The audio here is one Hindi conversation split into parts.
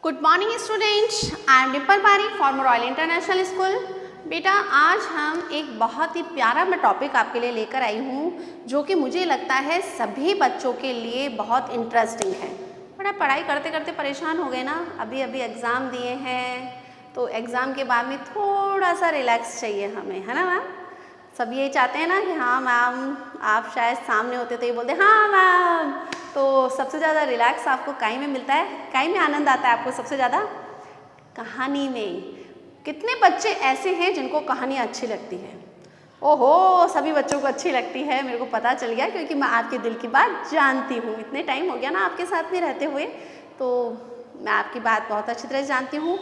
Good morning students, I am Dimple पारी फॉर्म रॉयल इंटरनेशनल स्कूल। बेटा आज हम एक बहुत ही प्यारा मैं टॉपिक आपके लिए लेकर आई हूँ जो कि मुझे लगता है सभी बच्चों के लिए बहुत इंटरेस्टिंग है। बड़ा पढ़ाई करते करते परेशान हो गए ना, अभी अभी एग्ज़ाम दिए हैं तो एग्ज़ाम के बाद में थोड़ा सा रिलैक्स चाहिए हमें, है ना मैम। सब ये चाहते हैं ना कि हाँ मैम, आप शायद सामने होते तो ये बोलते हाँ मैम। तो सबसे ज़्यादा रिलैक्स आपको काई में मिलता है, काई में आनंद आता है आपको सबसे ज़्यादा? कहानी में। कितने बच्चे ऐसे हैं जिनको कहानियाँ अच्छी लगती है? ओहो, सभी बच्चों को अच्छी लगती है, मेरे को पता चल गया क्योंकि मैं आपके दिल की बात जानती हूँ। इतने टाइम हो गया ना आपके साथ में रहते हुए, तो मैं आपकी बात बहुत अच्छी तरह से जानती हूँ।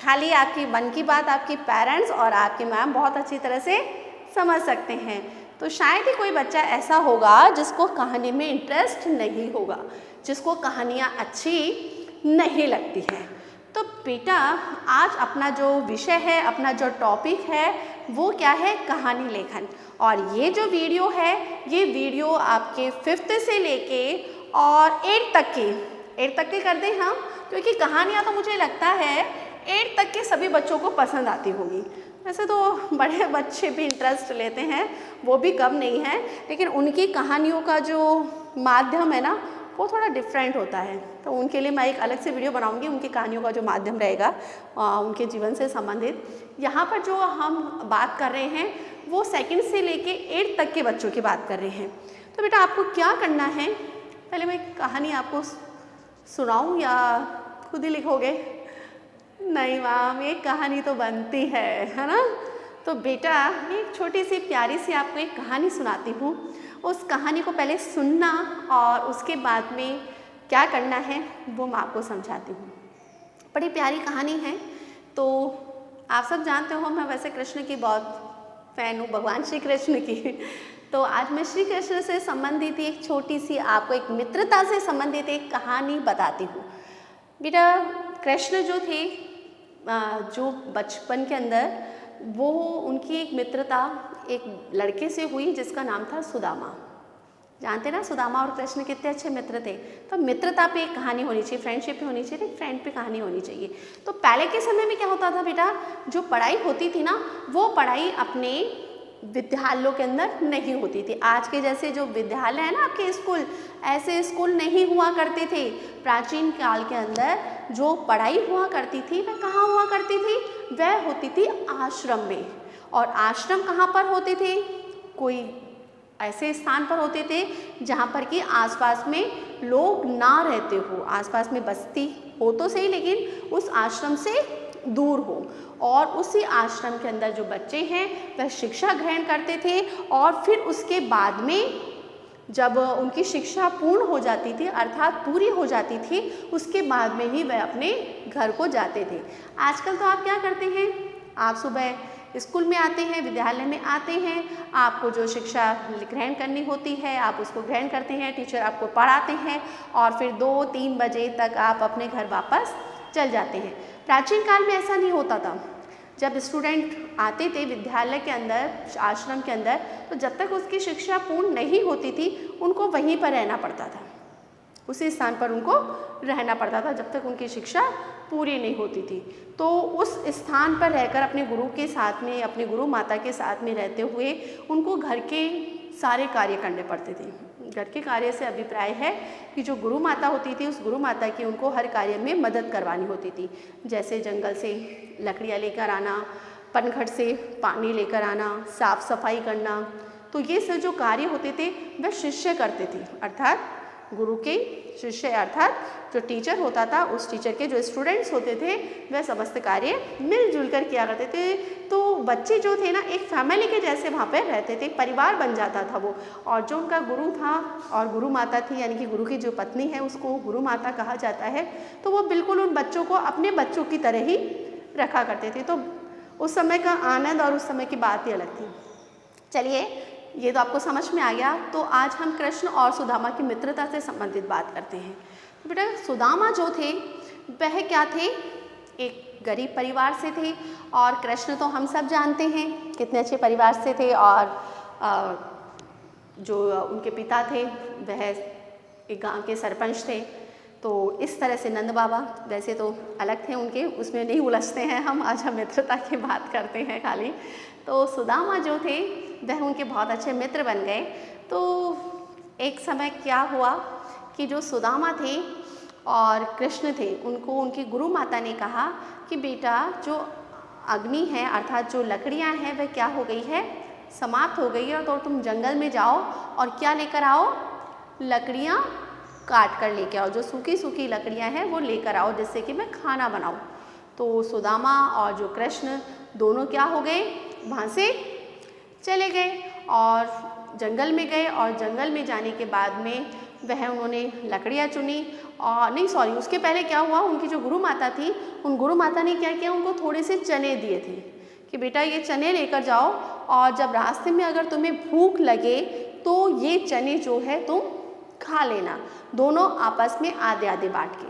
खाली आपकी मन की बात आपके पेरेंट्स और आपके मैम बहुत अच्छी तरह से समझ सकते हैं। तो शायद ही कोई बच्चा ऐसा होगा जिसको कहानी में इंटरेस्ट नहीं होगा, जिसको कहानियाँ अच्छी नहीं लगती है। तो बेटा आज अपना जो विषय है, अपना जो टॉपिक है वो क्या है? कहानी लेखन। और ये जो वीडियो है, ये वीडियो आपके 5th से लेके और 8th तक के कर दें हम, क्योंकि कहानियाँ तो मुझे लगता है 8th तक के सभी बच्चों को पसंद आती होगी। वैसे तो बड़े बच्चे भी इंटरेस्ट लेते हैं, वो भी कम नहीं है, लेकिन उनकी कहानियों का जो माध्यम है ना वो थोड़ा डिफरेंट होता है। तो उनके लिए मैं एक अलग से वीडियो बनाऊंगी, उनकी कहानियों का जो माध्यम रहेगा उनके जीवन से संबंधित। यहाँ पर जो हम बात कर रहे हैं वो 2nd से लेके 8th तक के बच्चों की बात कर रहे हैं। तो बेटा आपको क्या करना है, पहले मैं कहानी आपको सुनाऊँ या खुद ही लिखोगे? नहीं मैम, ये कहानी तो बनती है ना। तो बेटा एक छोटी सी प्यारी सी आपको एक कहानी सुनाती हूँ। उस कहानी को पहले सुनना और उसके बाद में क्या करना है वो मैं आपको समझाती हूँ। बड़ी प्यारी कहानी है। तो आप सब जानते हो मैं वैसे कृष्ण की बहुत फ़ैन हूँ, भगवान श्री कृष्ण की। तो आज मैं श्री कृष्ण से संबंधित एक छोटी सी आपको एक मित्रता से संबंधित एक कहानी बताती हूँ। बेटा कृष्ण जो थे, जो बचपन के अंदर वो उनकी एक मित्रता एक लड़के से हुई जिसका नाम था सुदामा। जानते ना सुदामा और कृष्ण कितने अच्छे मित्र थे। तो मित्रता पे एक कहानी होनी चाहिए, फ्रेंडशिप पे होनी चाहिए, फ्रेंड पे कहानी होनी चाहिए। तो पहले के समय में क्या होता था बेटा, जो पढ़ाई होती थी ना वो पढ़ाई अपने विद्यालयों के अंदर नहीं होती थी। आज के जैसे जो विद्यालय है ना आपके स्कूल, ऐसे स्कूल नहीं हुआ करते थे। प्राचीन काल के अंदर जो पढ़ाई हुआ करती थी वह कहाँ हुआ करती थी? वह होती थी आश्रम में। और आश्रम कहाँ पर होते थे? कोई ऐसे स्थान पर होते थे जहाँ पर कि आसपास में लोग ना रहते हो, आसपास में बस्ती हो तो सही लेकिन उस आश्रम से दूर हो। और उसी आश्रम के अंदर जो बच्चे हैं वह शिक्षा ग्रहण करते थे और फिर उसके बाद में जब उनकी शिक्षा पूर्ण हो जाती थी अर्थात पूरी हो जाती थी, उसके बाद में ही वह अपने घर को जाते थे। आजकल तो आप क्या करते हैं, आप सुबह स्कूल में आते हैं, विद्यालय में आते हैं, आपको जो शिक्षा ग्रहण करनी होती है आप उसको ग्रहण करते हैं, टीचर आपको पढ़ाते हैं और फिर 2-3 बजे तक आप अपने घर वापस चल जाते हैं। प्राचीन काल में ऐसा नहीं होता था। जब स्टूडेंट आते थे विद्यालय के अंदर, आश्रम के अंदर, तो जब तक उसकी शिक्षा पूर्ण नहीं होती थी उनको वहीं पर रहना पड़ता था, उसी स्थान पर उनको रहना पड़ता था जब तक उनकी शिक्षा पूरी नहीं होती थी। तो उस स्थान पर रहकर अपने गुरु के साथ में, अपने गुरु माता के साथ में रहते हुए उनको घर के सारे कार्य करने पड़ते थे। घर के कार्य से अभिप्राय है कि जो गुरु माता होती थी उस गुरु माता की उनको हर कार्य में मदद करवानी होती थी। जैसे जंगल से लकड़ियाँ लेकर आना, पनघट से पानी लेकर आना, साफ सफाई करना। तो ये सब जो कार्य होते थे वह शिष्य करते थे, अर्थात गुरु के शिष्य अर्थात जो टीचर होता था उस टीचर के जो स्टूडेंट्स होते थे वह समस्त कार्य मिलजुल कर किया करते थे। तो बच्चे जो थे ना एक फैमिली के जैसे वहाँ पर रहते थे, परिवार बन जाता था वो। और जो उनका गुरु था और गुरु माता थी यानी कि गुरु की जो पत्नी है उसको गुरु माता कहा जाता है, तो वो बिल्कुल उन बच्चों को अपने बच्चों की तरह ही रखा करते थे। तो उस समय का आनंद और उस समय की बात ही अलग थी। चलिए ये तो आपको समझ में आ गया। तो आज हम कृष्ण और सुदामा की मित्रता से संबंधित बात करते हैं। बेटा सुदामा जो थे वह क्या थे, एक गरीब परिवार से थे और कृष्ण तो हम सब जानते हैं कितने अच्छे परिवार से थे। और जो उनके पिता थे वह एक गांव के सरपंच थे। तो इस तरह से नंद बाबा वैसे तो अलग थे उनके, उसमें नहीं उलझते हैं हम, आज हम मित्रता की बात करते हैं खाली। तो सुदामा जो थे वह उनके बहुत अच्छे मित्र बन गए। तो एक समय क्या हुआ कि जो सुदामा थे और कृष्ण थे, उनको उनकी गुरु माता ने कहा कि बेटा जो अग्नि है अर्थात जो लकड़ियां हैं वह क्या हो गई है, समाप्त हो गई है, तो तुम जंगल में जाओ और क्या लेकर आओ, लकड़ियां काट कर लेके आओ, जो सूखी सूखी लकड़ियां हैं वो लेकर आओ जिससे कि मैं खाना बनाऊं। तो सुदामा और जो कृष्ण दोनों क्या हो गए, वहाँ से चले गए और जंगल में गए। और जंगल में जाने के बाद में वह उन्होंने लकड़ियाँ चुनी और नहीं सॉरी उसके पहले क्या हुआ, उनकी जो गुरु माता थी, उन गुरु माता ने क्या किया, उनको थोड़े से चने दिए थे कि बेटा ये चने लेकर जाओ और जब रास्ते में अगर तुम्हें भूख लगे तो ये चने जो है तुम खा लेना, दोनों आपस में आधे आधे बांट के।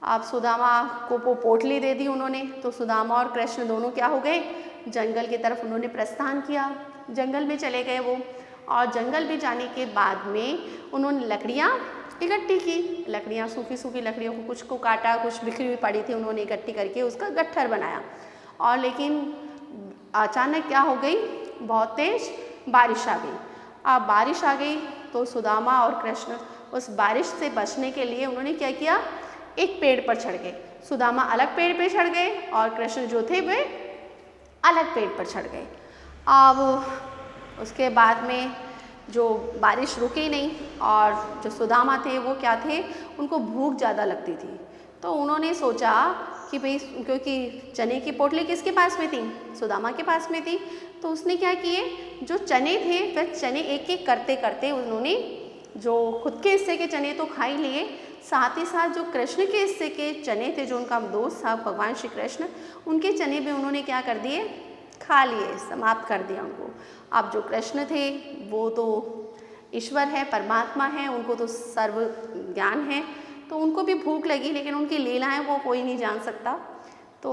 अब सुदामा को वो पोटली दे दी उन्होंने। तो सुदामा और कृष्ण दोनों क्या हो गए, जंगल की तरफ उन्होंने प्रस्थान किया, जंगल में चले गए वो। और जंगल में जाने के बाद में उन्होंने लकड़ियाँ इकट्ठी की, लकड़ियाँ सूखी सूखी लकड़ियों को कुछ को काटा, कुछ बिखरी हुई पड़ी थी, उन्होंने इकट्ठी करके उसका गट्ठर बनाया। और लेकिन अचानक क्या हो गई, बहुत तेज बारिश आ गई। अब बारिश आ गई तो सुदामा और कृष्ण उस बारिश से बचने के लिए उन्होंने क्या किया, एक पेड़ पर चढ़ गए। सुदामा अलग पेड़ पर चढ़ गए और कृष्ण जो थे वे अलग पेड़ पर चढ़ गए। अब उसके बाद में जो बारिश रुकी नहीं और जो सुदामा थे वो क्या थे, उनको भूख ज़्यादा लगती थी। तो उन्होंने सोचा कि भाई क्योंकि चने की पोटली किसके पास में थी, सुदामा के पास में थी, तो उसने क्या किए, जो चने थे वह चने एक एक करते करते उन्होंने जो खुद के हिस्से के चने तो खा ही लिए, साथ ही साथ जो कृष्ण के हिस्से के चने थे, जो उनका दोस्त था भगवान श्री कृष्ण, उनके चने भी उन्होंने क्या कर दिए, खा लिए, समाप्त कर दिया उनको। अब जो कृष्ण थे वो तो ईश्वर है, परमात्मा है, उनको तो सर्व ज्ञान है, तो उनको भी भूख लगी, लेकिन उनकी लीलाएं वो कोई नहीं जान सकता। तो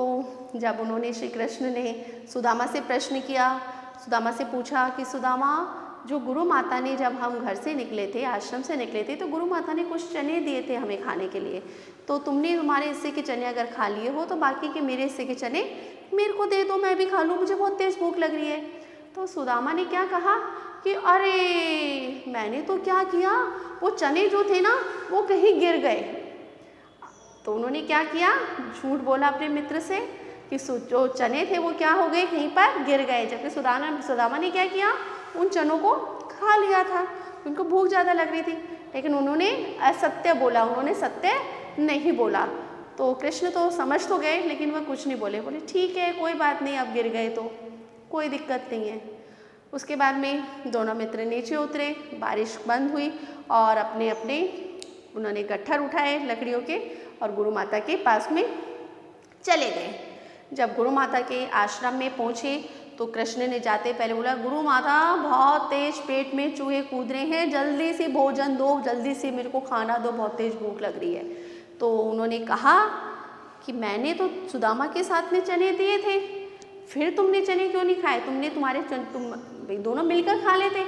जब उन्होंने श्री कृष्ण ने सुदामा से प्रश्न किया, सुदामा से पूछा कि सुदामा जो गुरु माता ने जब हम घर से निकले थे, आश्रम से निकले थे, तो गुरु माता ने कुछ चने दिए थे हमें खाने के लिए, तो तुमने तुम्हारे हिस्से के चने अगर खा लिए हो तो बाकी के मेरे हिस्से के चने मेरे को दे दो, मैं भी खा लूँ, मुझे बहुत तेज़ भूख लग रही है। तो सुदामा ने क्या कहा कि अरे मैंने तो क्या किया, वो चने जो थे ना वो कहीं गिर गए। तो उन्होंने क्या किया, झूठ बोला अपने मित्र से कि जो चने थे वो क्या हो गए, कहीं पर गिर गए, जबकि सुदामा ने क्या किया, उन चनों को खा लिया था, उनको भूख ज़्यादा लग रही थी। लेकिन उन्होंने असत्य बोला, उन्होंने सत्य नहीं बोला। तो कृष्ण तो समझ तो गए लेकिन वह कुछ नहीं बोले, बोले ठीक है कोई बात नहीं, अब गिर गए तो कोई दिक्कत नहीं है। उसके बाद में दोनों मित्र नीचे उतरे, बारिश बंद हुई और अपने अपने उन्होंने गट्ठर उठाए लकड़ियों के और गुरु माता के पास में चले गए। जब गुरु माता के आश्रम में पहुँचे तो कृष्ण ने जाते पहले बोला, गुरु माता बहुत तेज पेट में चूहे कूद रहे हैं, जल्दी से भोजन दो, जल्दी से मेरे को खाना दो, बहुत तेज भूख लग रही है। तो उन्होंने कहा कि मैंने तो सुदामा के साथ में चने दिए थे, फिर तुमने चने क्यों नहीं खाए, तुम दोनों मिलकर खा लेते।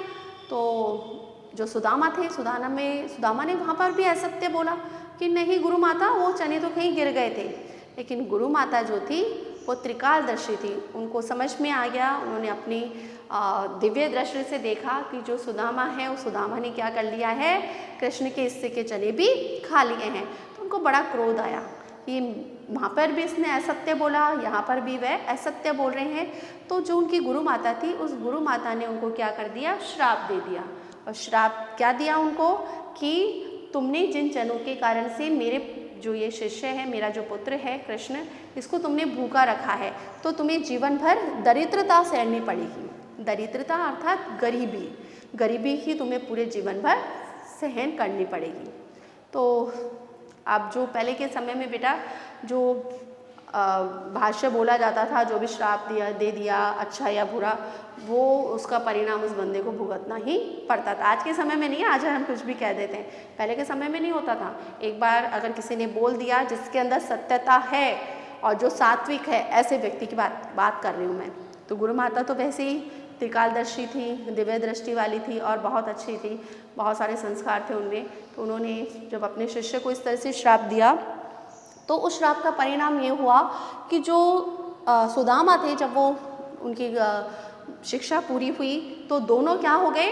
तो जो सुदामा थे, सुदामा ने वहाँ पर भी असत्य बोला कि नहीं गुरु माता, वो चने तो कहीं गिर गए थे। लेकिन गुरु माता जो थी वो त्रिकालदर्शी थी, उनको समझ में आ गया, उन्होंने अपनी दिव्य दृष्टि से देखा कि जो सुदामा है, उस सुदामा ने क्या कर लिया है, कृष्ण के हिस्से के चने भी खा लिए हैं। तो उनको बड़ा क्रोध आया कि वहाँ पर भी इसने असत्य बोला, यहाँ पर भी वह असत्य बोल रहे हैं। तो जो उनकी गुरु माता थी, उस गुरु माता ने उनको क्या कर दिया, श्राप दे दिया। और श्राप क्या दिया उनको कि तुमने जिन चनों के कारण से मेरे जो ये शिष्य है, मेरा जो पुत्र है कृष्ण, इसको तुमने भूखा रखा है, तो तुम्हें जीवन भर दरिद्रता सहनी पड़ेगी। दरिद्रता अर्थात गरीबी, गरीबी ही तुम्हें पूरे जीवन भर सहन करनी पड़ेगी। तो अब जो पहले के समय में बेटा जो भाष्य बोला जाता था, जो भी श्राप दे दिया अच्छा या बुरा, वो उसका परिणाम उस बंदे को भुगतना ही पड़ता था। आज के समय में नहीं, आज हम कुछ भी कह देते हैं, पहले के समय में नहीं होता था। एक बार अगर किसी ने बोल दिया जिसके अंदर सत्यता है और जो सात्विक है, ऐसे व्यक्ति की बात कर रही हूँ मैं, तो गुरु माता तो वैसे ही त्रिकालदर्शी थी, दिव्य दृष्टि वाली थी और बहुत अच्छी थी, बहुत सारे संस्कार थे उनमें। तो उन्होंने जब अपने शिष्य को इस तरह से श्राप दिया तो उस श्राप का परिणाम ये हुआ कि जो सुदामा थे, जब वो उनकी शिक्षा पूरी हुई तो दोनों क्या हो गए,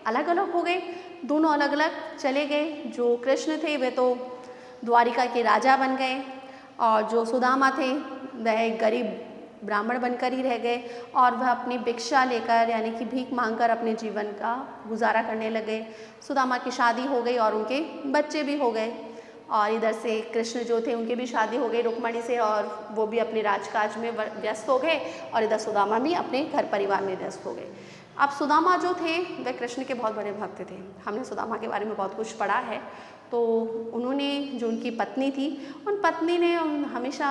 अलग अलग हो गए, दोनों अलग अलग चले गए। जो कृष्ण थे वे तो द्वारिका के राजा बन गए और जो सुदामा थे वह एक गरीब ब्राह्मण बनकर ही रह गए और वह अपनी भिक्षा लेकर यानी कि भीख मांगकर अपने जीवन का गुजारा करने लगे। सुदामा की शादी हो गई और उनके बच्चे भी हो गए और इधर से कृष्ण जो थे उनकी भी शादी हो गई रुक्मणी से और वो भी अपने राजकाज में व्यस्त हो गए और इधर सुदामा भी अपने घर परिवार में व्यस्त हो गए। अब सुदामा जो थे वह कृष्ण के बहुत बड़े भक्त थे। हमने सुदामा के बारे में बहुत कुछ पढ़ा है। तो उन्होंने जो उनकी पत्नी थी, उन पत्नी ने हमेशा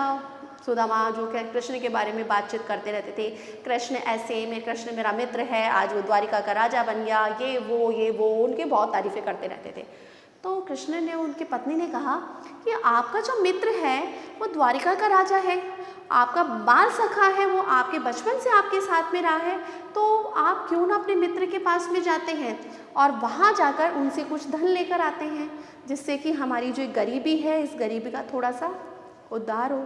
सुदामा जो कि कृष्ण के बारे में बातचीत करते रहते थे, कृष्ण ऐसे में, कृष्ण मेरा मित्र है, आज वो द्वारिका का राजा बन गया, ये वो उनके बहुत तारीफ़ें करते रहते थे। तो कृष्ण ने, उनकी पत्नी ने कहा कि आपका जो मित्र है वो द्वारिका का राजा है, आपका बाल सखा है, वो आपके बचपन से आपके साथ में रहा है, तो आप क्यों ना अपने मित्र के पास में जाते हैं और वहाँ जाकर उनसे कुछ धन लेकर आते हैं, जिससे कि हमारी जो गरीबी है इस गरीबी का थोड़ा सा उद्धार हो।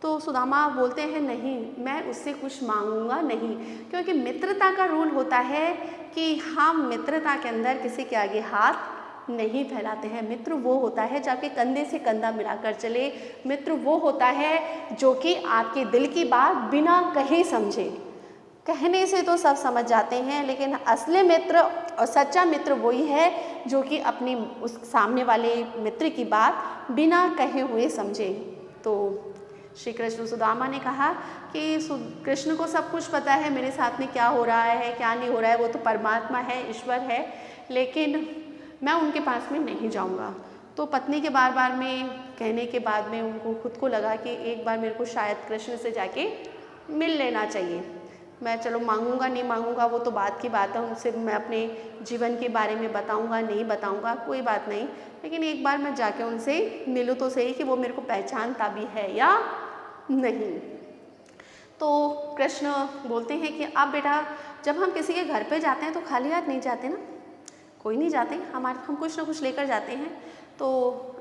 तो सुदामा बोलते हैं नहीं, मैं उससे कुछ मांगूंगा नहीं, क्योंकि मित्रता का रूल होता है कि हम मित्रता के अंदर किसी के आगे हाथ नहीं फैलाते हैं। मित्र वो होता है जो आपके कंधे से कंधा मिलाकर चले, मित्र वो होता है जो कि आपके दिल की बात बिना कहे समझे। कहने से तो सब समझ जाते हैं, लेकिन असली मित्र और सच्चा मित्र वही है जो कि अपनी उस सामने वाले मित्र की बात बिना कहे हुए समझे। तो श्री कृष्ण सुदामा ने कहा कि कृष्ण को सब कुछ पता है मेरे साथ में क्या हो रहा है क्या नहीं हो रहा है, वो तो परमात्मा है, ईश्वर है, लेकिन मैं उनके पास में नहीं जाऊंगा। तो पत्नी के बार बार में कहने के बाद में उनको खुद को लगा कि एक बार मेरे को शायद कृष्ण से जाके मिल लेना चाहिए। मैं चलो मांगूंगा नहीं मांगूंगा वो तो बात की बात है, उनसे मैं अपने जीवन के बारे में बताऊंगा नहीं बताऊंगा कोई बात नहीं, लेकिन एक बार मैं जाके उनसे मिलूँ तो सही कि वो मेरे को पहचानता भी है या नहीं। तो कृष्ण बोलते हैं कि अब बेटा जब हम किसी के घर पे जाते हैं तो खाली हाथ नहीं जाते ना, कोई नहीं जाते, हम कुछ ना कुछ लेकर जाते हैं। तो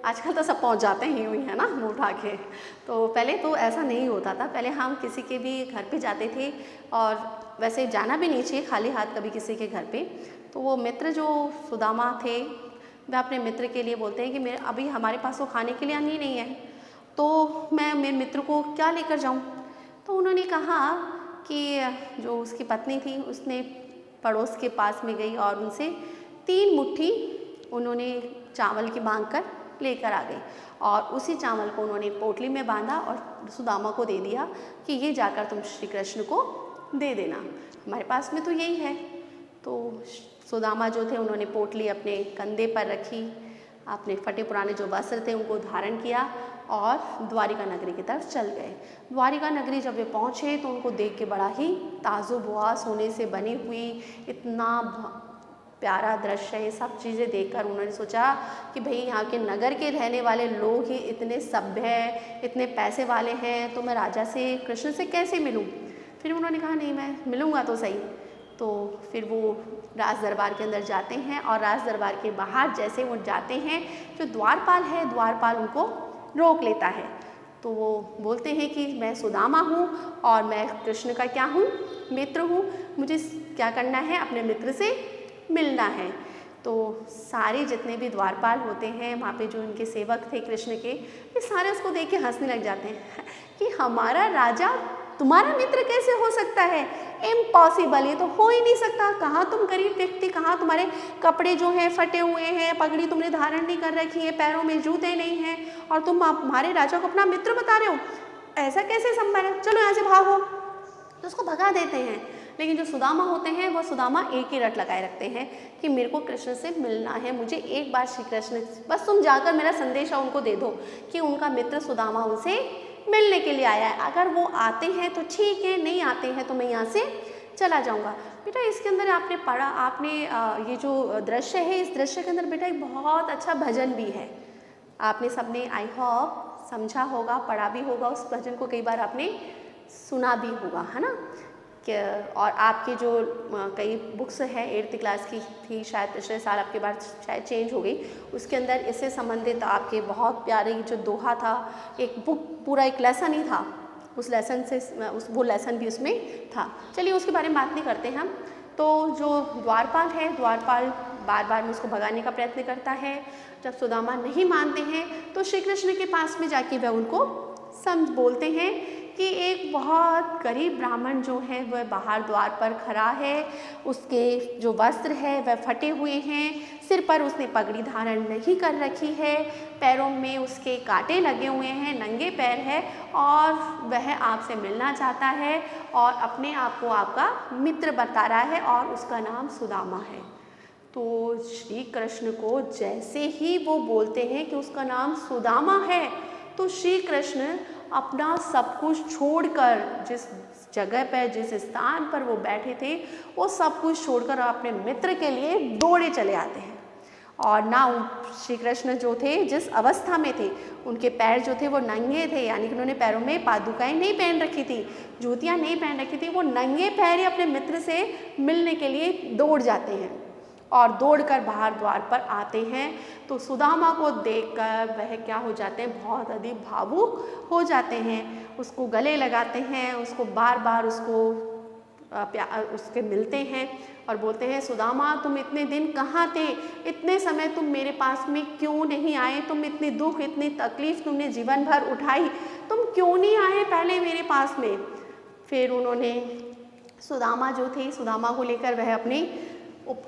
आजकल तो सब पहुंच जाते हैं ही है ना मुँह उठा के। तो पहले तो ऐसा नहीं होता था, पहले हम किसी के भी घर पे जाते थे और वैसे जाना भी नहीं चाहिए खाली हाथ कभी किसी के घर पे। तो वो मित्र जो सुदामा थे वह अपने मित्र के लिए बोलते हैं कि मेरे अभी हमारे पास तो खाने के लिए अन्न ही नहीं है, तो मैं मेरे मित्र को क्या लेकर जाऊँ। तो उन्होंने कहा कि जो उसकी पत्नी थी उसने पड़ोस के पास में गई और उनसे 3 मुट्ठी उन्होंने चावल की मांग कर लेकर आ गई और उसी चावल को उन्होंने पोटली में बांधा और सुदामा को दे दिया कि ये जाकर तुम श्री कृष्ण को दे देना, हमारे पास में तो यही है। तो सुदामा जो थे उन्होंने पोटली अपने कंधे पर रखी, अपने फटे पुराने जो वस्त्र थे उनको धारण किया और द्वारिका नगरी की तरफ चल गए। द्वारिका नगरी जब वे पहुँचे तो उनको देख के बड़ा ही ताजुब हुआ, सोने से बनी हुई इतना प्यारा दृश्य, ये सब चीज़ें देखकर उन्होंने सोचा कि भाई यहाँ के नगर के रहने वाले लोग ही इतने सभ्य हैं, इतने पैसे वाले हैं, तो मैं राजा से कृष्ण से कैसे मिलूँ। फिर उन्होंने कहा नहीं मैं मिलूँगा तो सही। तो फिर वो राज दरबार के अंदर जाते हैं और राज दरबार के बाहर जैसे वो जाते हैं जो द्वारपाल है, द्वारपाल उनको रोक लेता है। तो वो बोलते हैं कि मैं सुदामा हूँ और मैं कृष्ण का क्या हूँ, मित्र हूँ, मुझे क्या करना है, अपने मित्र से मिलना है। तो सारे जितने भी द्वारपाल होते हैं वहाँ पे जो इनके सेवक थे कृष्ण के, ये सारे उसको देख के हंसने लग जाते हैं कि हमारा राजा तुम्हारा मित्र कैसे हो सकता है, इम्पॉसिबल, ये तो हो ही नहीं सकता। कहाँ तुम गरीब व्यक्ति, कहाँ तुम्हारे कपड़े जो हैं फटे हुए हैं, पगड़ी तुमने धारण नहीं कर रखी है, पैरों में जूते नहीं हैं और तुम हमारे राजा को अपना मित्र बता रहे हो, ऐसा कैसे संभव है, चलो यहाँ से भागो। तो उसको भगा देते हैं। लेकिन जो सुदामा होते हैं वो सुदामा एक ही रट लगाए रखते हैं कि मेरे को कृष्ण से मिलना है, मुझे एक बार श्री कृष्ण, बस तुम जाकर मेरा संदेशा उनको दे दो कि उनका मित्र सुदामा उनसे मिलने के लिए आया है, अगर वो आते हैं तो ठीक है, नहीं आते हैं तो मैं यहाँ से चला जाऊँगा। बेटा इसके अंदर आपने पढ़ा, आपने ये जो दृश्य है इस दृश्य के अंदर बेटा एक बहुत अच्छा भजन भी है, आपने सबने आई होप समझा होगा, पढ़ा भी होगा, उस भजन को कई बार आपने सुना भी होगा, है ना। और आपकी जो कई बुक्स है 8th क्लास की थी, शायद पिछले साल आपके बाद शायद चेंज हो गई, उसके अंदर इससे संबंधित आपके बहुत प्यारे जो दोहा था, एक बुक पूरा एक लेसन ही था, उस लेसन से वो लेसन भी उसमें था। चलिए उसके बारे में बात नहीं करते हम। तो जो द्वारपाल है, द्वारपाल बार बार उसको भगाने का प्रयत्न करता है। जब सुदामा नहीं मानते हैं तो श्री कृष्ण के पास में जाके वह उनको बोलते हैं कि एक बहुत गरीब ब्राह्मण जो है वह बाहर द्वार पर खड़ा है, उसके जो वस्त्र है वह फटे हुए हैं, सिर पर उसने पगड़ी धारण नहीं कर रखी है, पैरों में उसके कांटे लगे हुए हैं, नंगे पैर है और वह आपसे मिलना चाहता है और अपने आप को आपका मित्र बता रहा है और उसका नाम सुदामा है। तो श्री कृष्ण को जैसे ही वो बोलते हैं कि उसका नाम सुदामा है, तो श्री कृष्ण अपना सब कुछ छोड़कर, जिस जगह पर जिस स्थान पर वो बैठे थे वो सब कुछ छोड़कर अपने मित्र के लिए दौड़े चले आते हैं। और ना श्री कृष्ण जो थे जिस अवस्था में थे, उनके पैर जो थे वो नंगे थे, यानी कि उन्होंने पैरों में पादुकाएं नहीं पहन रखी थी, जूतियां नहीं पहन रखी थी, वो नंगे पैर ही अपने मित्र से मिलने के लिए दौड़ जाते हैं और दौड़कर बाहर द्वार पर आते हैं। तो सुदामा को देखकर वह क्या हो जाते हैं, बहुत अधिक भावुक हो जाते हैं, उसको गले लगाते हैं, उसको बार बार उसके मिलते हैं और बोलते हैं, सुदामा तुम इतने दिन कहाँ थे, इतने समय तुम मेरे पास में क्यों नहीं आए, तुम इतनी दुख इतनी तकलीफ़ तुमने जीवन भर उठाई, तुम क्यों नहीं आए पहले मेरे पास में। फिर उन्होंने सुदामा जो थे, सुदामा को लेकर वह अपने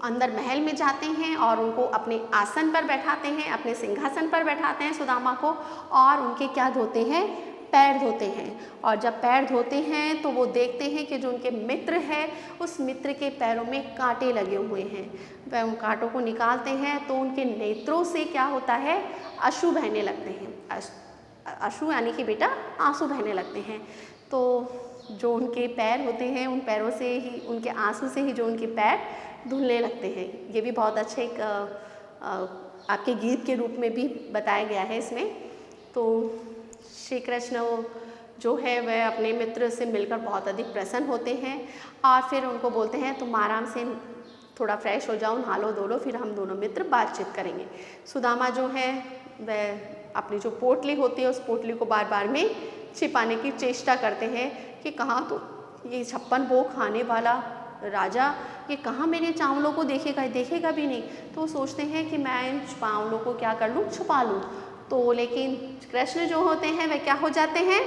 अंदर महल में जाते हैं और उनको अपने आसन पर बैठाते हैं, अपने सिंहासन पर बैठाते हैं सुदामा को, और उनके क्या धोते हैं, पैर धोते हैं। और जब पैर धोते हैं तो वो देखते हैं कि जो उनके मित्र है उस मित्र के पैरों में कांटे लगे हुए हैं। वह उन कांटों को निकालते हैं तो उनके नेत्रों से क्या होता है, अश्रु बहने लगते हैं। अश्रु यानी कि बेटा आंसू बहने लगते हैं। तो जो उनके पैर होते हैं उन पैरों से ही, उनके आंसू से ही जो उनके पैर धुलने लगते हैं। ये भी बहुत अच्छे एक आपके गीत के रूप में भी बताया गया है इसमें। तो श्री कृष्ण जो है वह अपने मित्र से मिलकर बहुत अधिक प्रसन्न होते हैं और फिर उनको बोलते हैं तुम आराम से थोड़ा फ्रेश हो जाओ, नहा लो धो लो, फिर हम दोनों मित्र बातचीत करेंगे। सुदामा जो है वह अपनी जो पोटली होती है उस पोटली को बार बार में छिपाने की चेष्टा करते हैं कि कहाँ तो ये 56 भोग खाने वाला राजा ये कहाँ मेरे चावलों को देखेगा भी नहीं। तो वो सोचते हैं कि मैं इन चावलों को क्या कर लूँ, छुपा लूँ। तो लेकिन कृष्ण जो होते हैं वे क्या हो जाते हैं,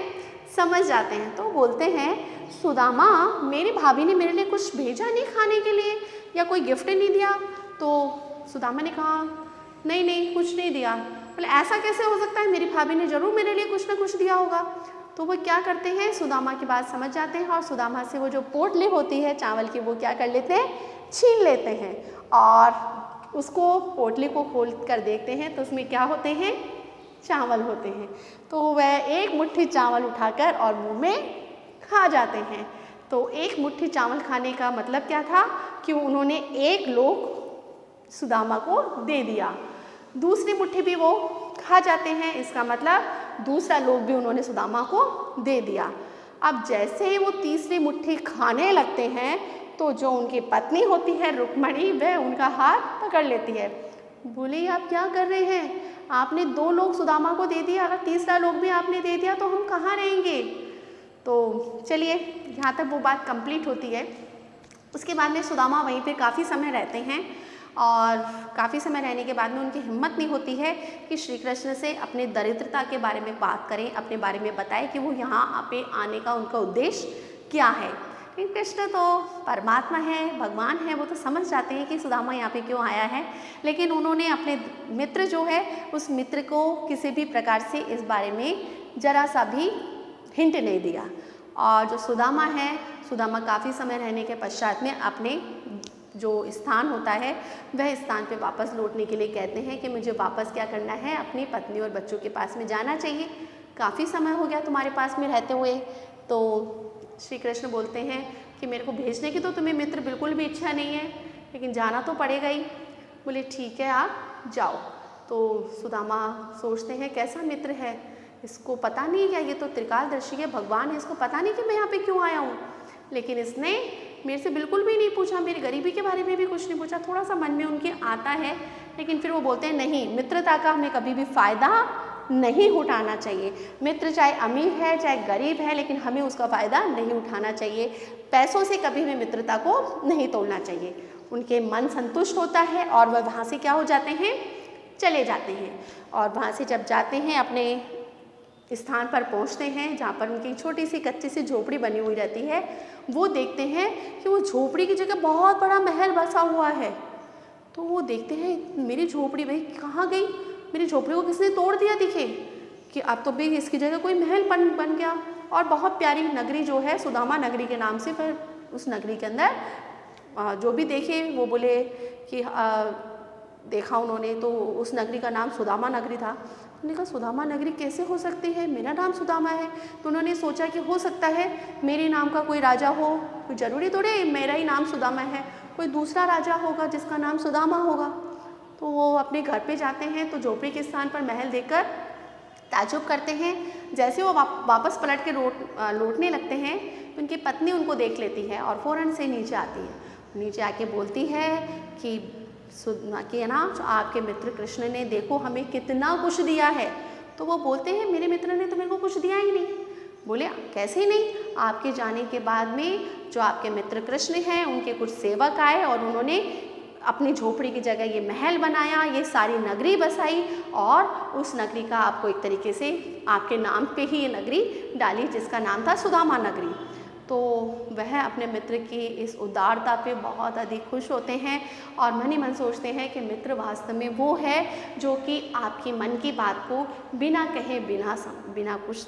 समझ जाते हैं। तो बोलते हैं सुदामा मेरी भाभी ने मेरे लिए कुछ भेजा नहीं खाने के लिए या कोई गिफ्ट नहीं दिया। तो सुदामा ने कहा नहीं कुछ नहीं दिया। बोले ऐसा कैसे हो सकता है, मेरी भाभी ने ज़रूर मेरे लिए कुछ ना कुछ दिया होगा। तो वो क्या करते हैं, सुदामा की बात समझ जाते हैं और सुदामा से वो जो पोटली होती है चावल की वो क्या कर लेते हैं, छीन लेते हैं और उसको पोटली को खोल कर देखते हैं तो उसमें क्या होते हैं, चावल होते हैं। तो वह एक मुट्ठी चावल उठाकर और मुंह में खा जाते हैं। तो एक मुट्ठी चावल खाने का मतलब क्या था कि उन्होंने एक लोग सुदामा को दे दिया, दूसरी मुट्ठी भी वो खा जाते हैं, इसका मतलब दूसरा लोग भी उन्होंने सुदामा को दे दिया। अब जैसे ही वो तीसरी मुट्ठी खाने लगते हैं तो जो उनकी पत्नी होती है रुक्मणी, वह उनका हाथ पकड़ लेती है। बोले आप क्या कर रहे हैं, आपने 2 लोग सुदामा को दे दिया, अगर तीसरा लोग भी आपने दे दिया तो हम कहाँ रहेंगे। तो चलिए यहाँ तक वो बात कंप्लीट होती है। उसके बाद में सुदामा वहीं पे काफ़ी समय रहते हैं और काफ़ी समय रहने के बाद में उनकी हिम्मत नहीं होती है कि श्री कृष्ण से अपने दरिद्रता के बारे में बात करें, अपने बारे में बताएं कि वो यहाँ पे आने का उनका उद्देश्य क्या है। लेकिन कृष्ण तो परमात्मा है, भगवान है, वो तो समझ जाते हैं कि सुदामा यहाँ पे क्यों आया है। लेकिन उन्होंने अपने मित्र जो है उस मित्र को किसी भी प्रकार से इस बारे में ज़रा सा भी हिंट नहीं दिया। और जो सुदामा है, सुदामा काफ़ी समय रहने के पश्चात में अपने जो स्थान होता है वह स्थान पे वापस लौटने के लिए कहते हैं कि मुझे वापस क्या करना है, अपनी पत्नी और बच्चों के पास में जाना चाहिए, काफ़ी समय हो गया तुम्हारे पास में रहते हुए। तो श्री कृष्ण बोलते हैं कि मेरे को भेजने की तो तुम्हें मित्र बिल्कुल भी इच्छा नहीं है, लेकिन जाना तो पड़ेगा ही। बोले ठीक है आप जाओ। तो सुदामा सोचते हैं कैसा मित्र है, इसको पता नहीं क्या, ये तो त्रिकालदर्शी है, भगवान है, इसको पता नहीं कि मैं यहाँ पे क्यों आया हूँ। लेकिन इसने मेरे से बिल्कुल भी नहीं पूछा, मेरी गरीबी के बारे में भी कुछ नहीं पूछा। थोड़ा सा मन में उनके आता है, लेकिन फिर वो बोलते हैं नहीं, मित्रता का हमें कभी भी फ़ायदा नहीं उठाना चाहिए। मित्र चाहे अमीर है चाहे गरीब है, लेकिन हमें उसका फ़ायदा नहीं उठाना चाहिए। पैसों से कभी भी मित्रता को नहीं तोड़ना चाहिए। उनके मन संतुष्ट होता है और वह वहाँ से क्या हो जाते हैं, चले जाते हैं। और वहाँ से जब जाते हैं अपने स्थान पर पहुँचते हैं जहाँ पर उनकी छोटी सी कच्ची सी झोपड़ी बनी हुई रहती है, वो देखते हैं कि वो झोपड़ी की जगह बहुत बड़ा महल बसा हुआ है। तो वो देखते हैं मेरी झोपड़ी भाई कहाँ गई, मेरी झोपड़ी को किसने तोड़ दिया दिखे कि अब तो भी इसकी जगह कोई महल बन गया। और बहुत प्यारी नगरी जो है सुदामा नगरी के नाम से, फिर उस नगरी के अंदर जो भी देखे वो बोले कि देखा उन्होंने तो उस नगरी का नाम सुदामा नगरी था। उन्होंने कहा सुदामा नगरी कैसे हो सकती है, मेरा नाम सुदामा है। तो उन्होंने सोचा कि हो सकता है मेरे नाम का कोई राजा हो, कोई ज़रूरी थोड़े मेरा ही नाम सुदामा है, कोई दूसरा राजा होगा जिसका नाम सुदामा होगा। तो वो अपने घर पे जाते हैं तो झोपड़ी के स्थान पर महल देखकर ताज्जुब करते हैं। जैसे वो वापस पलट के लौटने लगते हैं तो उनकी पत्नी उनको देख लेती है और फ़ौरन से नीचे आती है। नीचे आके बोलती है कि ना आपके मित्र कृष्ण ने देखो हमें कितना कुछ दिया है। तो वो बोलते हैं मेरे मित्र ने तो मेरे को कुछ दिया ही नहीं। बोले कैसे नहीं, आपके जाने के बाद में जो आपके मित्र कृष्ण हैं उनके कुछ सेवक आए और उन्होंने अपनी झोपड़ी की जगह ये महल बनाया, ये सारी नगरी बसाई और उस नगरी का आपको एक तरीके से आपके नाम पे ही ये नगरी डाली जिसका नाम था सुदामा नगरी। तो वह अपने मित्र की इस उदारता पे बहुत अधिक खुश होते हैं और मन ही मन सोचते हैं कि मित्र वास्तव में वो है जो कि आपकी मन की बात को बिना कहे बिना कुछ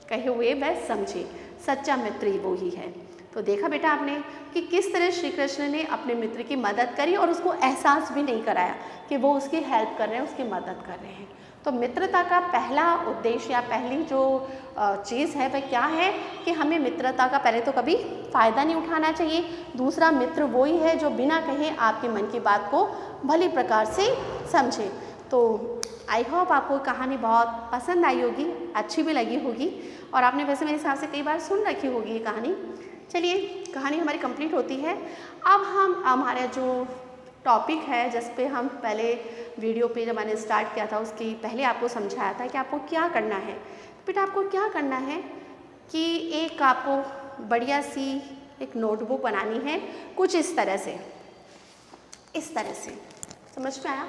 कहे हुए वह समझे। सच्चा मित्र ही वो ही है। तो देखा बेटा आपने कि किस तरह श्री कृष्ण ने अपने मित्र की मदद करी और उसको एहसास भी नहीं कराया कि वो उसकी हेल्प कर रहे हैं, उसकी मदद कर रहे हैं। तो मित्रता का पहला उद्देश्य या पहली जो चीज़ है वह क्या है कि हमें मित्रता का पहले तो कभी फ़ायदा नहीं उठाना चाहिए। दूसरा, मित्र वो ही है जो बिना कहे आपके मन की बात को भली प्रकार से समझे। तो आई होप आपको कहानी बहुत पसंद आई होगी, अच्छी भी लगी होगी और आपने वैसे मेरे हिसाब से कई बार सुन रखी होगी ये कहानी। चलिए कहानी हमारी कंप्लीट होती है। अब हम हमारा जो टॉपिक है जिस पे हम पहले वीडियो पे जब मैंने स्टार्ट किया था उसकी पहले आपको समझाया था कि आपको क्या करना है। बेटा आपको क्या करना है कि एक आपको बढ़िया सी एक नोटबुक बनानी है कुछ इस तरह से समझ में आया?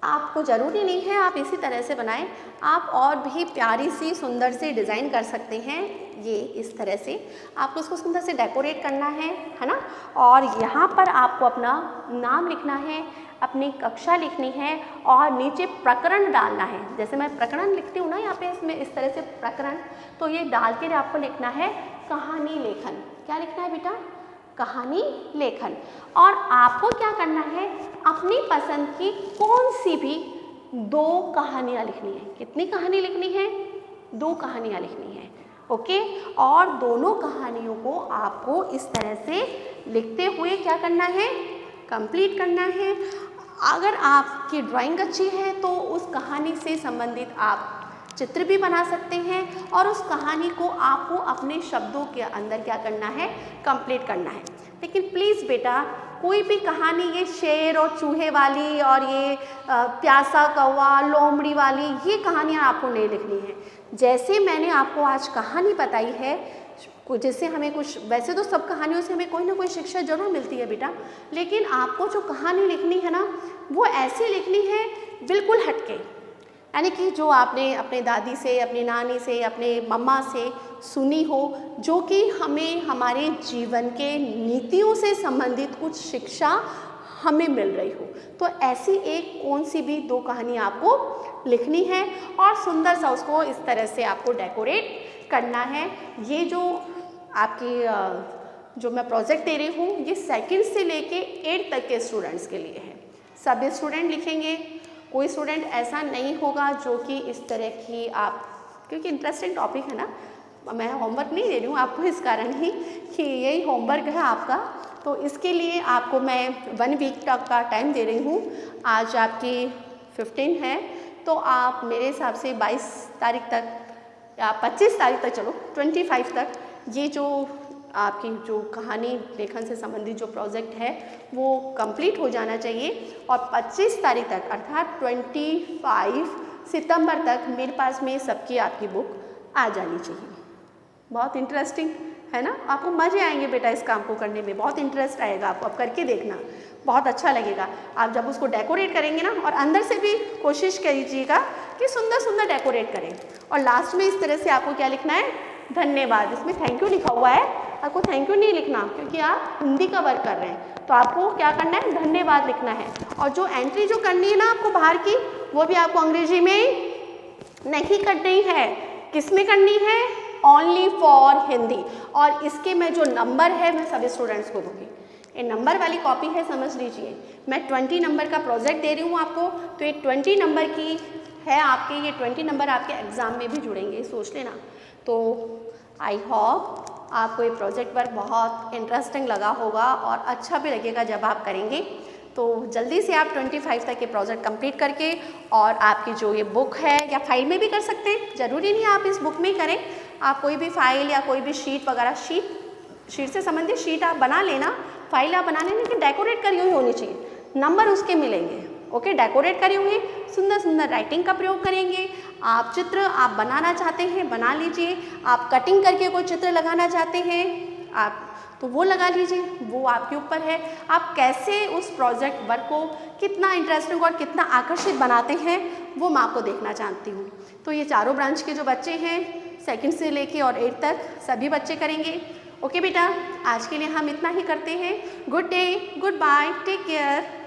आपको ज़रूरी नहीं है आप इसी तरह से बनाएं, आप और भी प्यारी सी सुंदर सी डिज़ाइन कर सकते हैं। ये इस तरह से आपको उसको सुंदर से डेकोरेट करना है ना। और यहाँ पर आपको अपना नाम लिखना है, अपनी कक्षा लिखनी है और नीचे प्रकरण डालना है। जैसे मैं प्रकरण लिखती हूँ ना यहाँ पे इसमें इस तरह से प्रकरण, तो ये डाल के आपको लिखना है कहानी लेखन। क्या लिखना है बेटा? कहानी लेखन। और आपको क्या करना है, अपनी पसंद की कौन सी भी 2 कहानियाँ लिखनी है। कितनी कहानी लिखनी है? 2 कहानियाँ लिखनी है। ओके। और दोनों कहानियों को आपको इस तरह से लिखते हुए क्या करना है, कंप्लीट करना है। अगर आपकी ड्राइंग अच्छी है तो उस कहानी से संबंधित आप चित्र भी बना सकते हैं और उस कहानी को आपको अपने शब्दों के अंदर क्या करना है, कंप्लीट करना है। लेकिन प्लीज़ बेटा कोई भी कहानी ये शेर और चूहे वाली और ये प्यासा कौवा लोमड़ी वाली ये कहानियाँ आपको नहीं लिखनी है। जैसे मैंने आपको आज कहानी बताई है जिससे हमें कुछ, वैसे तो सब कहानियों से हमें कोई ना कोई शिक्षा जरूर मिलती है बेटा, लेकिन आपको जो कहानी लिखनी है ना वो ऐसी लिखनी है बिल्कुल हटके, यानी कि जो आपने अपने दादी से, अपनी नानी से, अपने मम्मा से सुनी हो, जो कि हमें हमारे जीवन के नीतियों से संबंधित कुछ शिक्षा हमें मिल रही हो। तो ऐसी एक कौन सी भी 2 कहानी आपको लिखनी है और सुंदर सा उसको इस तरह से आपको डेकोरेट करना है। ये जो आपकी जो मैं प्रोजेक्ट दे रही हूँ ये 2nd से लेके 8th तक के स्टूडेंट्स के लिए है। सभी स्टूडेंट लिखेंगे, कोई स्टूडेंट ऐसा नहीं होगा जो कि इस तरह की आप, क्योंकि इंटरेस्टिंग टॉपिक है ना, मैं होमवर्क नहीं दे रही हूँ आपको इस कारण ही कि यही होमवर्क है आपका। तो इसके लिए आपको मैं 1 वीक तक का टाइम दे रही हूँ। आज आपकी 15 है तो आप मेरे हिसाब से 22 तारीख तक या 25 तारीख तक, चलो 25 तक ये जो आपकी जो कहानी लेखन से संबंधित जो प्रोजेक्ट है वो कंप्लीट हो जाना चाहिए और 25 तारीख तक अर्थात 25 सितंबर तक मेरे पास में सबकी आपकी बुक आ जानी चाहिए। बहुत इंटरेस्टिंग है ना, आपको मज़े आएंगे बेटा इस काम को करने में, बहुत इंटरेस्ट आएगा आपको, अब करके देखना, बहुत अच्छा लगेगा। आप जब उसको डेकोरेट करेंगे ना, और अंदर से भी कोशिश कीजिएगा कि सुंदर सुंदर डेकोरेट करें। और लास्ट में इस तरह से आपको क्या लिखना है, धन्यवाद। इसमें थैंक यू लिखा हुआ है, आपको थैंक यू नहीं लिखना क्योंकि आप हिंदी का वर्क कर रहे हैं, तो आपको क्या करना है, धन्यवाद लिखना है। और जो एंट्री जो करनी है ना आपको बाहर की, वो भी आपको अंग्रेजी में नहीं करनी है, किस में करनी है, ओनली फॉर हिंदी। और इसके में जो नंबर है मैं सभी स्टूडेंट्स को दूंगी, ये नंबर वाली कॉपी है, समझ लीजिए। मैं 20 नंबर का प्रोजेक्ट दे रही हूँ आपको, तो ये 20 नंबर की है आपके, ये 20 नंबर आपके एग्ज़ाम में भी जुड़ेंगे, सोच लेना। तो आई होप आपको ये प्रोजेक्ट वर्क बहुत इंटरेस्टिंग लगा होगा और अच्छा भी लगेगा जब आप करेंगे। तो जल्दी से आप 25 तक ये प्रोजेक्ट कंप्लीट करके और आपकी जो ये बुक है या फाइल में भी कर सकते हैं, ज़रूरी नहीं आप इस बुक में ही करें, आप कोई भी फाइल या कोई भी शीट वगैरह, शीट से संबंधित शीट आप बना लेना, फाइल आप बना लेना, लेकिन डेकोरेट करी हुई होनी चाहिए, नंबर उसके मिलेंगे। ओके, डेकोरेट करी हुई सुंदर सुंदर राइटिंग का प्रयोग करेंगे। आप चित्र आप बनाना चाहते हैं बना लीजिए, आप कटिंग करके कोई चित्र लगाना चाहते हैं आप तो वो लगा लीजिए, वो आपके ऊपर है। आप कैसे उस प्रोजेक्ट वर्क को कितना इंटरेस्टिंग और कितना आकर्षित बनाते हैं वो मैं आपको देखना चाहती हूँ। तो ये चारों ब्रांच के जो बच्चे हैं 2nd से लेके और 8th तक सभी बच्चे करेंगे। ओके बेटा, आज के लिए हम इतना ही करते हैं। Good day, goodbye, take care.